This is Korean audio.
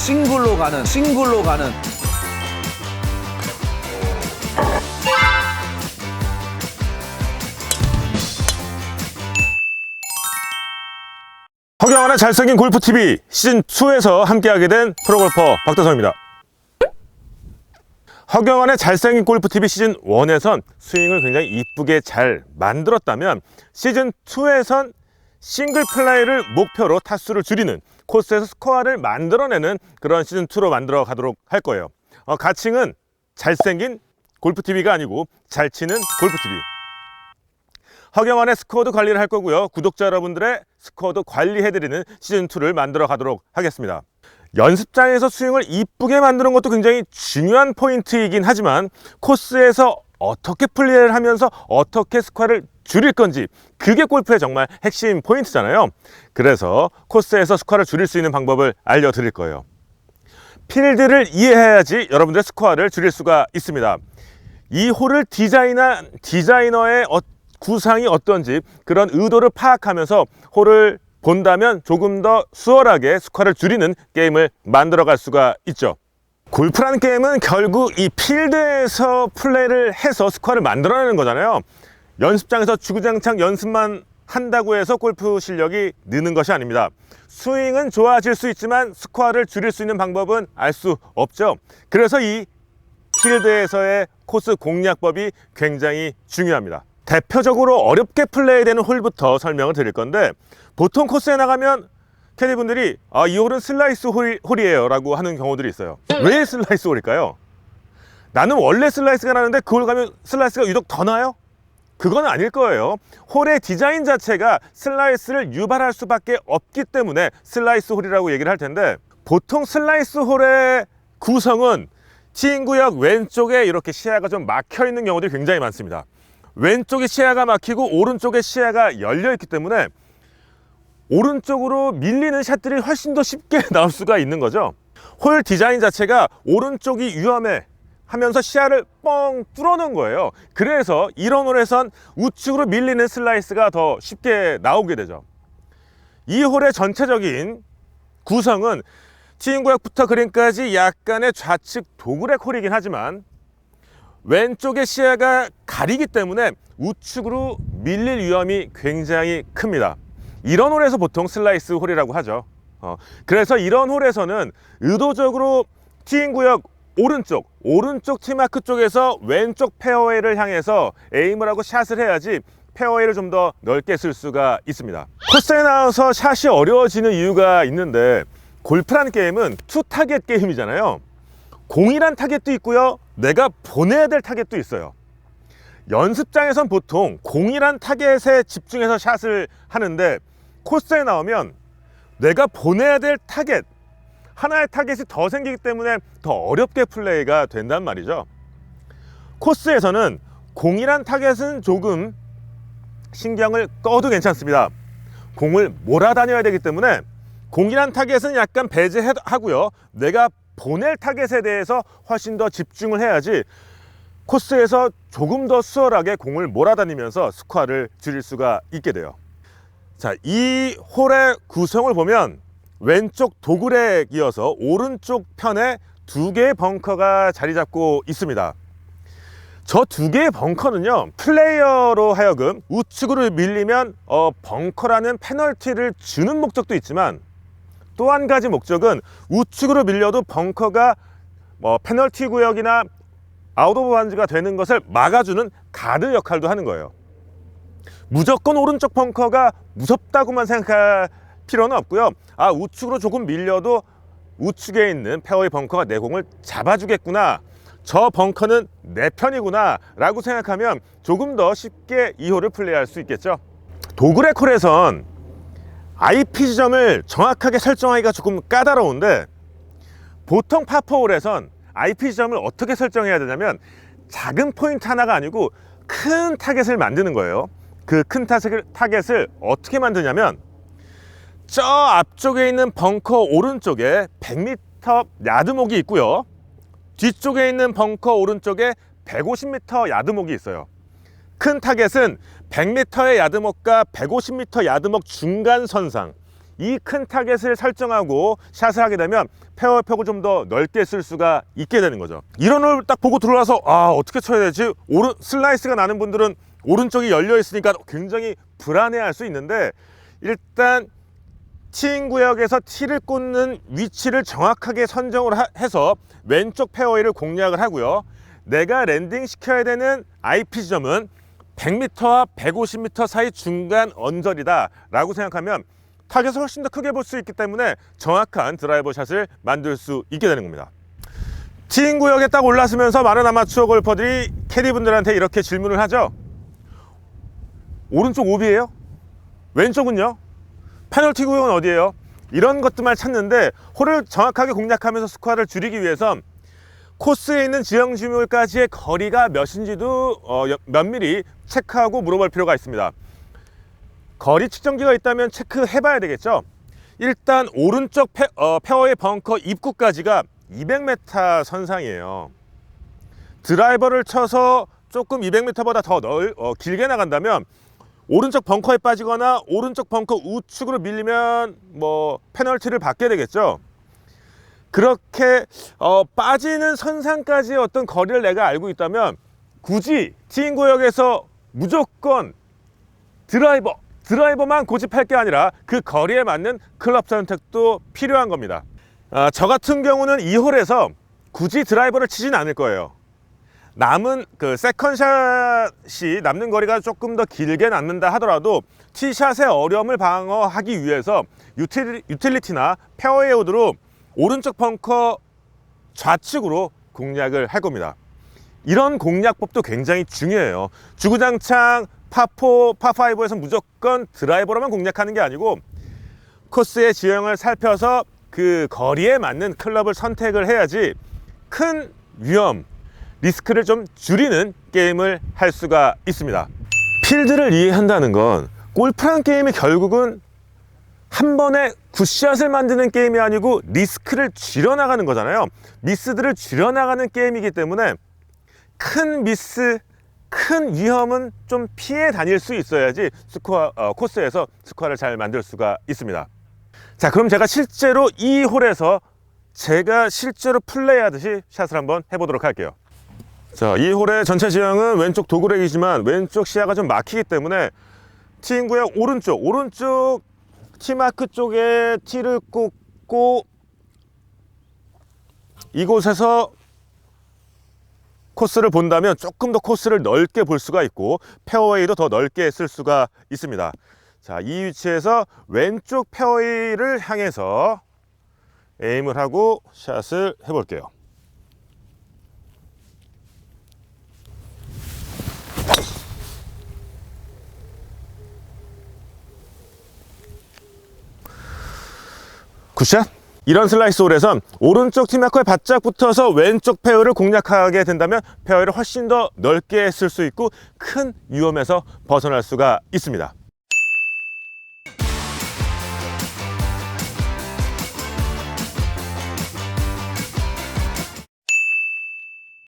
싱글로 가는 허경환의 잘생긴 골프TV 시즌2에서 함께하게 된 프로골퍼 박다성입니다. 허경환의 잘생긴 골프TV 시즌1에선 스윙을 굉장히 이쁘게 잘 만들었다면 시즌2에선 싱글 플레이를 목표로 타수를 줄이는, 코스에서 스코어를 만들어내는 그런 시즌2로 만들어 가도록 할 거예요. 가칭은 잘생긴 골프TV가 아니고 잘 치는 골프TV. 허경환의 스코어도 관리를 할 거고요. 구독자 여러분들의 스코어도 관리해드리는 시즌2를 만들어 가도록 하겠습니다. 연습장에서 스윙을 이쁘게 만드는 것도 굉장히 중요한 포인트이긴 하지만 코스에서 어떻게 플레이를 하면서 어떻게 스코어를 줄일 건지, 그게 골프의 정말 핵심 포인트잖아요. 그래서 코스에서 스코어를 줄일 수 있는 방법을 알려드릴 거예요. 필드를 이해해야지 여러분들의 스코어를 줄일 수가 있습니다. 이 홀을 디자인한 디자이너의 구상이 어떤지 그런 의도를 파악하면서 홀을 본다면 조금 더 수월하게 스코어를 줄이는 게임을 만들어갈 수가 있죠. 골프라는 게임은 결국 이 필드에서 플레이를 해서 스코어를 만들어내는 거잖아요. 연습장에서 주구장창 연습만 한다고 해서 골프 실력이 느는 것이 아닙니다. 스윙은 좋아질 수 있지만 스코어를 줄일 수 있는 방법은 알 수 없죠. 그래서 이 필드에서의 코스 공략법이 굉장히 중요합니다. 대표적으로 어렵게 플레이되는 홀부터 설명을 드릴 건데, 보통 코스에 나가면 캐디분들이 이 홀은 슬라이스 홀이에요 라고 하는 경우들이 있어요. 왜 슬라이스 홀일까요? 나는 원래 슬라이스가 나는데 그 홀 가면 슬라이스가 유독 더 나요? 그건 아닐 거예요. 홀의 디자인 자체가 슬라이스를 유발할 수밖에 없기 때문에 슬라이스 홀이라고 얘기를 할 텐데, 보통 슬라이스 홀의 구성은 티인 구역 왼쪽에 이렇게 시야가 좀 막혀 있는 경우들이 굉장히 많습니다. 왼쪽에 시야가 막히고 오른쪽에 시야가 열려 있기 때문에 오른쪽으로 밀리는 샷들이 훨씬 더 쉽게 나올 수가 있는 거죠. 홀 디자인 자체가 오른쪽이 위험해 하면서 시야를 뻥 뚫어놓은 거예요. 그래서 이런 홀에선 우측으로 밀리는 슬라이스가 더 쉽게 나오게 되죠. 이 홀의 전체적인 구성은 티인 구역부터 그린까지 약간의 좌측 도그렉 홀이긴 하지만 왼쪽의 시야가 가리기 때문에 우측으로 밀릴 위험이 굉장히 큽니다. 이런 홀에서 보통 슬라이스 홀이라고 하죠. 그래서 이런 홀에서는 의도적으로 티인 구역 오른쪽 티마크 쪽에서 왼쪽 페어웨이를 향해서 에임을 하고 샷을 해야지 페어웨이를 좀 더 넓게 쓸 수가 있습니다. 코스에 나와서 샷이 어려워지는 이유가 있는데, 골프라는 게임은 투 타겟 게임이잖아요. 공이란 타겟도 있고요, 내가 보내야 될 타겟도 있어요. 연습장에선 보통 공이란 타겟에 집중해서 샷을 하는데, 코스에 나오면 내가 보내야 될 타겟, 하나의 타겟이 더 생기기 때문에 더 어렵게 플레이가 된단 말이죠. 코스에서는 공이란 타겟은 조금 신경을 꺼도 괜찮습니다. 공을 몰아다녀야 되기 때문에 공이란 타겟은 약간 배제하고요, 내가 보낼 타겟에 대해서 훨씬 더 집중을 해야지 코스에서 조금 더 수월하게 공을 몰아다니면서 스코어를 줄일 수가 있게 돼요. 자, 이 홀의 구성을 보면 왼쪽 도그렉이어서 오른쪽 편에 두 개의 벙커가 자리 잡고 있습니다. 저 두 개의 벙커는요, 플레이어로 하여금 우측으로 밀리면 벙커라는 페널티를 주는 목적도 있지만, 또 한 가지 목적은 우측으로 밀려도 벙커가 페널티 구역이나 아웃 오브 바운즈가 되는 것을 막아주는 가드 역할도 하는 거예요. 무조건 오른쪽 벙커가 무섭다고만 생각할 필요는 없고요. 우측으로 조금 밀려도 우측에 있는 페어웨이 벙커가 내 공을 잡아주겠구나, 저 벙커는 내 편이구나 라고 생각하면 조금 더 쉽게 이 홀을 플레이할 수 있겠죠. 도그렉 홀에선 IP 지점을 정확하게 설정하기가 조금 까다로운데, 보통 파4홀에선 IP 지점을 어떻게 설정해야 되냐면, 작은 포인트 하나가 아니고 큰 타겟을 만드는 거예요. 그 큰 타겟을 어떻게 만드냐면, 저 앞쪽에 있는 벙커 오른쪽에 100m 야드목이 있고요, 뒤쪽에 있는 벙커 오른쪽에 150m 야드목이 있어요. 큰 타겟은 100m의 야드목과 150m 야드목 중간 선상, 이 큰 타겟을 설정하고 샷을 하게 되면 페어웨이 벽을 좀 더 넓게 쓸 수가 있게 되는 거죠. 이런 홀 딱 보고 들어와서 어떻게 쳐야 되지? 슬라이스가 나는 분들은 오른쪽이 열려 있으니까 굉장히 불안해할 수 있는데, 일단 티인 구역에서 티를 꽂는 위치를 정확하게 선정을 해서 왼쪽 페어웨이를 공략을 하고요. 내가 랜딩 시켜야 되는 IP 지점은 100m와 150m 사이 중간 언저리다 라고 생각하면 타겟을 훨씬 더 크게 볼 수 있기 때문에 정확한 드라이버 샷을 만들 수 있게 되는 겁니다. 티인 구역에 딱 올라서면서 많은 아마추어 골퍼들이 캐디분들한테 이렇게 질문을 하죠. 오른쪽 오비예요? 왼쪽은요? 페널티 구역은 어디예요? 이런 것들만 찾는데, 홀을 정확하게 공략하면서 스코어를 줄이기 위해선 코스에 있는 지형 지물까지의 거리가 몇인지도 몇 미리 체크하고 물어볼 필요가 있습니다. 거리 측정기가 있다면 체크해 봐야 되겠죠. 일단 오른쪽 페어웨이 벙커 입구까지가 200m 선상이에요. 드라이버를 쳐서 조금 200m보다 더 길게 나간다면 오른쪽 벙커에 빠지거나 오른쪽 벙커 우측으로 밀리면 페널티를 받게 되겠죠. 그렇게 빠지는 선상까지의 어떤 거리를 내가 알고 있다면 굳이 티인 구역에서 무조건 드라이버만 고집할 게 아니라 그 거리에 맞는 클럽 선택도 필요한 겁니다. 저 같은 경우는 이 홀에서 굳이 드라이버를 치진 않을 거예요. 남은 세컨샷이 남는 거리가 조금 더 길게 남는다 하더라도 티샷의 어려움을 방어하기 위해서 유틸리티나 페어웨이 우드로 오른쪽 벙커 좌측으로 공략을 할 겁니다. 이런 공략법도 굉장히 중요해요. 주구장창 파4, 파5에서 무조건 드라이버로만 공략하는 게 아니고 코스의 지형을 살펴서 그 거리에 맞는 클럽을 선택을 해야지 큰 위험, 리스크를 좀 줄이는 게임을 할 수가 있습니다. 필드를 이해한다는 건 골프란 게임이 결국은 한 번에 굿샷을 만드는 게임이 아니고 리스크를 줄여나가는 거잖아요. 미스들을 줄여나가는 게임이기 때문에 큰 미스, 큰 위험은 좀 피해 다닐 수 있어야지 코스에서 스코어를 잘 만들 수가 있습니다. 자, 그럼 제가 실제로 이 홀에서 제가 실제로 플레이하듯이 샷을 한번 해보도록 할게요. 자, 이 홀의 전체 지형은 왼쪽 도그렉이지만 왼쪽 시야가 좀 막히기 때문에 티인 구역 오른쪽 티마크 쪽에 티를 꽂고 이곳에서 코스를 본다면 조금 더 코스를 넓게 볼 수가 있고 페어웨이도 더 넓게 쓸 수가 있습니다. 자, 이 위치에서 왼쪽 페어웨이를 향해서 에임을 하고 샷을 해볼게요. 굿샷! 이런 슬라이스 홀에선 오른쪽 티마커에 바짝 붙어서 왼쪽 페어를 공략하게 된다면 페어를 훨씬 더 넓게 쓸 수 있고 큰 위험에서 벗어날 수가 있습니다.